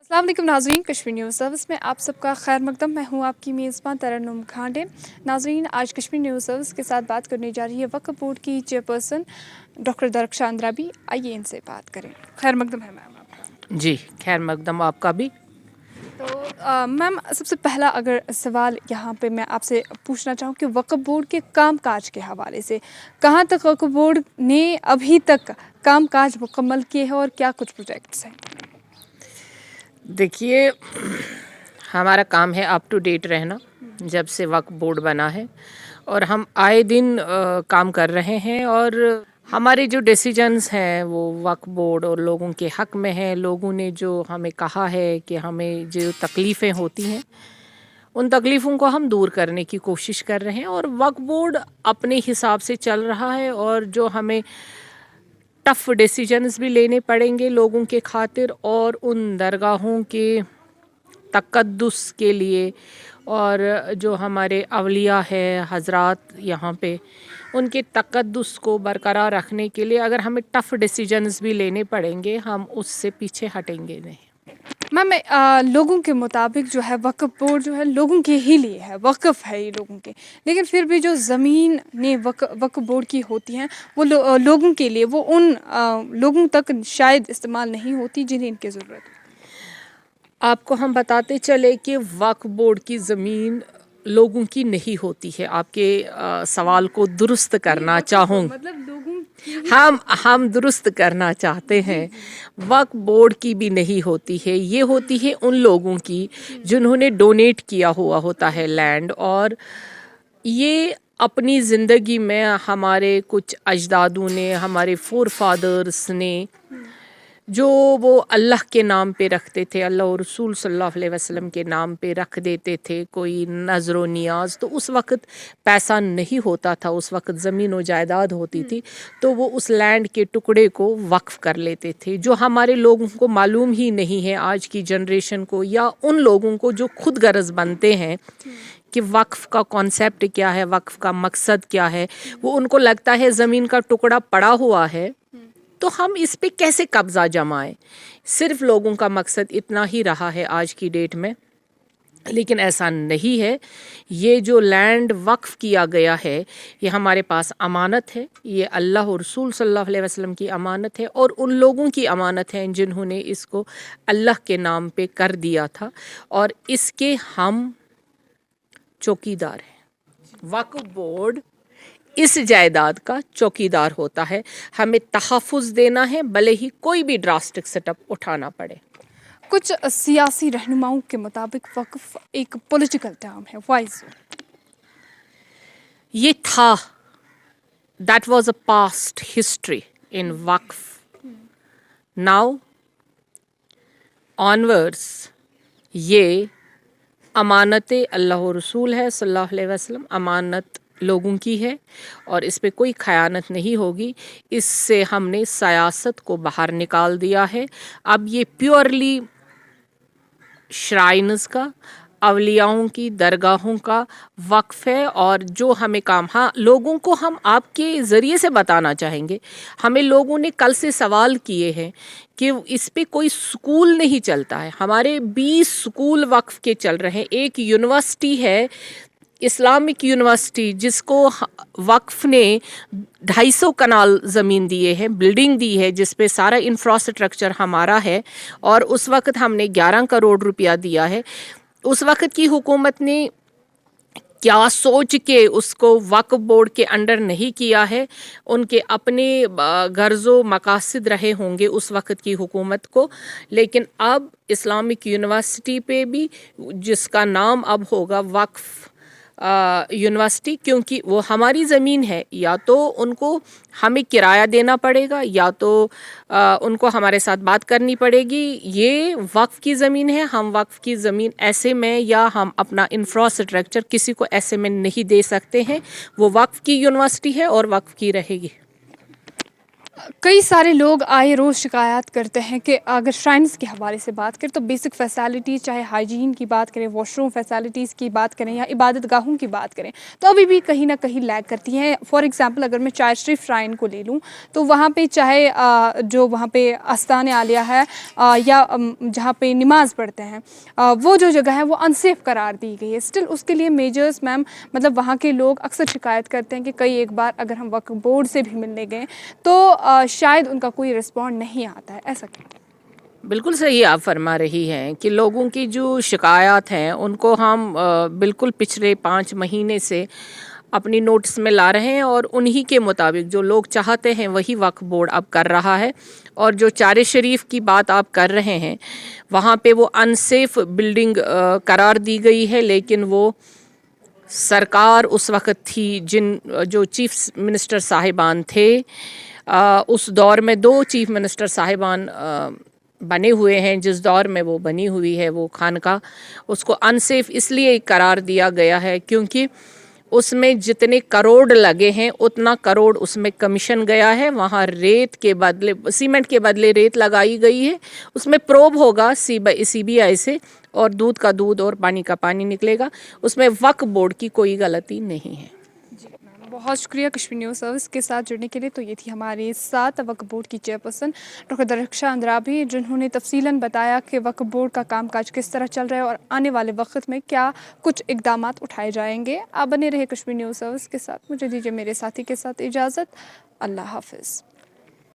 अस्सलाम वालेकुम नाज़रीन, कश्मीर न्यूज़ सर्विस में आप सबका खैर मकदम। मैं हूँ आपकी मेज़बान तरन्नुम खांडे। नाज़रीन, आज कश्मीर न्यूज़ सर्विस के साथ बात करने जा रही है वक्फ बोर्ड की चेयरपर्सन डॉक्टर दरख्शान अंद्राबी। आइए इनसे बात करें। खैर मकदम है मैम आपका। जी, खैर मकदम आपका भी। तो मैम, सबसे पहला अगर सवाल यहाँ पे मैं आपसे पूछना चाहूँ कि वक्फ बोर्ड के कामकाज के हवाले से कहाँ तक वक्फ बोर्ड ने अभी तक कामकाज मुकम्मल किए हैं और क्या कुछ प्रोजेक्ट्स हैं? देखिए, हमारा काम है अप टू डेट रहना जब से वक्फ बोर्ड बना है, और हम आए दिन काम कर रहे हैं। और हमारे जो डिसीजंस हैं वो वक्फ बोर्ड और लोगों के हक़ में हैं। लोगों ने जो हमें कहा है कि हमें जो तकलीफ़ें होती हैं उन तकलीफ़ों को हम दूर करने की कोशिश कर रहे हैं, और वक्फ बोर्ड अपने हिसाब से चल रहा है। और जो हमें टफ़ डिसीजंस भी लेने पड़ेंगे लोगों के खातिर, और उन दरगाहों के तक़द्दुस के लिए, और जो हमारे अवलिया है हज़रात यहाँ पे, उनके तक़द्दुस को बरकरार रखने के लिए अगर हमें टफ़ डिसीजंस भी लेने पड़ेंगे, हम उससे पीछे हटेंगे नहीं। मैम, लोगों के मुताबिक जो है वक्फ बोर्ड जो है लोगों के ही लिए है, वक्फ है ये लोगों के, लेकिन फिर भी जो ज़मीन ने वक्फ बोर्ड की होती हैं वो लोगों के लिए, वो उन लोगों तक शायद इस्तेमाल नहीं होती जिन्हें इनकी ज़रूरत है। आपको हम बताते चले कि वक्फ बोर्ड की ज़मीन लोगों की नहीं होती है। आपके सवाल को दुरुस्त करना चाहूँ, मतलब लोगों हम दुरुस्त करना चाहते हैं। वक्फ बोर्ड की भी नहीं होती है, ये होती है उन लोगों की जिन्होंने डोनेट किया हुआ होता है लैंड। और ये अपनी ज़िंदगी में हमारे कुछ अजदादों ने, हमारे फोर फादर्स ने, जो वो अल्लाह के नाम पे रखते थे, अल्लाह और रसूल सल्लल्लाहु अलैहि वसल्लम के नाम पे रख देते थे कोई नज़र व नियाज। तो उस वक़्त पैसा नहीं होता था, उस वक़्त ज़मीन व जायदाद होती थी, तो वो उस लैंड के टुकड़े को वक्फ़ कर लेते थे। जो हमारे लोगों को मालूम ही नहीं है, आज की जनरेशन को, या उन लोगों को जो खुद गर्ज़ बनते हैं कि वक्फ़ का कॉन्सेप्ट क्या है, वक्फ़ का मकसद क्या है, वो उनको लगता है ज़मीन का टुकड़ा पड़ा हुआ है तो हम इस पे कैसे कब्ज़ा जमाएं। सिर्फ लोगों का मकसद इतना ही रहा है आज की डेट में, लेकिन ऐसा नहीं है। ये जो लैंड वक्फ़ किया गया है ये हमारे पास अमानत है, ये अल्लाह और रसूल सल्लल्लाहु अलैहि वसल्लम की अमानत है, और उन लोगों की अमानत है जिन्होंने इसको अल्लाह के नाम पे कर दिया था, और इसके हम चौकीदार हैं। वक्फ बोर्ड इस जायदाद का चौकीदार होता है, हमें तहफ़्फ़ुज़ देना है भले ही कोई भी ड्रास्टिक सेटअप उठाना पड़े। कुछ सियासी रहनुमाओं के मुताबिक वक्फ एक पॉलिटिकल टर्म है, वाइज ये था, that was a past history in Waqf. Now onwards ये अमानत अल्लाह और रसूल है सल्लल्लाहु अलैहि वसल्लम, अमानत लोगों की है, और इस पे कोई खयानत नहीं होगी। इससे हमने सियासत को बाहर निकाल दिया है। अब ये प्योरली श्राइन्स का, अवलियाओं की दरगाहों का वक्फ है। और जो हमें काम, हाँ, लोगों को हम आपके ज़रिए से बताना चाहेंगे, हमें लोगों ने कल से सवाल किए हैं कि इस पे कोई स्कूल नहीं चलता है। हमारे 20 स्कूल वक्फ के चल रहे हैं। एक यूनिवर्सिटी है, इस्लामिक यूनिवर्सिटी, जिसको वक्फ ने 250 कनाल ज़मीन दिए हैं, बिल्डिंग दी है, जिस पे सारा इंफ्रास्ट्रक्चर हमारा है, और उस वक़्त हमने 11 करोड़ रुपया दिया है। उस वक़्त की हुकूमत ने क्या सोच के उसको वक्फ बोर्ड के अंडर नहीं किया है, उनके अपने गर्ज़ो मकासद रहे होंगे उस वक़्त की हुकूमत को। लेकिन अब इस्लामिक यूनिवर्सिटी पे भी, जिसका नाम अब होगा वक्फ यूनिवर्सिटी, क्योंकि वो हमारी ज़मीन है, या तो उनको हमें किराया देना पड़ेगा, या तो उनको हमारे साथ बात करनी पड़ेगी। ये वक्फ की ज़मीन है, हम वक्फ की ज़मीन ऐसे में, या हम अपना इंफ्रास्ट्रक्चर किसी को ऐसे में नहीं दे सकते हैं। वो वक्फ की यूनिवर्सिटी है और वक्फ की रहेगी। कई सारे लोग आए रोज़ शिकायत करते हैं कि अगर श्राइन्स के हवाले से बात करें तो बेसिक फैसिलिटीज़, चाहे हाइजीन की बात करें, वॉशरूम फैसिलिटीज़ की बात करें या इबादत गाहों की बात करें, तो अभी भी कहीं ना कहीं लैग करती हैं। फॉर एग्जांपल अगर मैं चार शरीफ श्राइन को ले लूँ तो वहाँ पे चाहे जो वहाँ पे आस्तान आलिया है या जहाँ पे नमाज पढ़ते हैं, वो जो जगह है वो अनसेफ करार दी गई है। स्टिल उसके लिए मेजर्स मैम, मतलब वहाँ के लोग अक्सर शिकायत करते हैं कि कई एक बार अगर हम वक्फ बोर्ड से भी मिलने गए तो शायद उनका कोई रिस्पॉन्ड नहीं आता है। ऐसा क्यों? बिल्कुल सही आप फरमा रही हैं कि लोगों की जो शिकायत हैं उनको हम बिल्कुल पिछले 5 महीने से अपनी नोटिस में ला रहे हैं और उन्हीं के मुताबिक जो लोग चाहते हैं वही वक्फ बोर्ड अब कर रहा है। और जो चारे शरीफ की बात आप कर रहे हैं वहाँ पे वो अनसेफ बिल्डिंग करार दी गई है, लेकिन वो सरकार उस वक्त थी जो चीफ मिनिस्टर साहिबान थे, उस दौर में 2 चीफ मिनिस्टर साहिबान बने हुए हैं। जिस दौर में वो बनी हुई है वो खानका, उसको अनसेफ इसलिए करार दिया गया है क्योंकि उसमें जितने करोड़ लगे हैं उतना करोड़ उसमें कमीशन गया है। वहाँ रेत के बदले सीमेंट के बदले रेत लगाई गई है। उसमें प्रोब होगा CBI से और दूध का दूध और पानी का पानी निकलेगा। उसमें वक्फ बोर्ड की कोई गलती नहीं है। जी मैम, बहुत शुक्रिया कश्मीर न्यूज़ सर्विस के साथ जुड़ने के लिए। तो ये थी हमारे साथ वक्फ बोर्ड की चेयरपर्सन डॉक्टर दरख्शां अंद्राबी, जिन्होंने तफसीलन बताया कि वक्फ बोर्ड का कामकाज किस तरह चल रहा है और आने वाले वक्त में क्या कुछ इकदाम उठाए जाएंगे। आप बने रहे कश्मीर न्यूज़ सर्विस के साथ। मुझे दीजिए मेरे साथी के साथ इजाज़त। अल्लाह हाफिज़।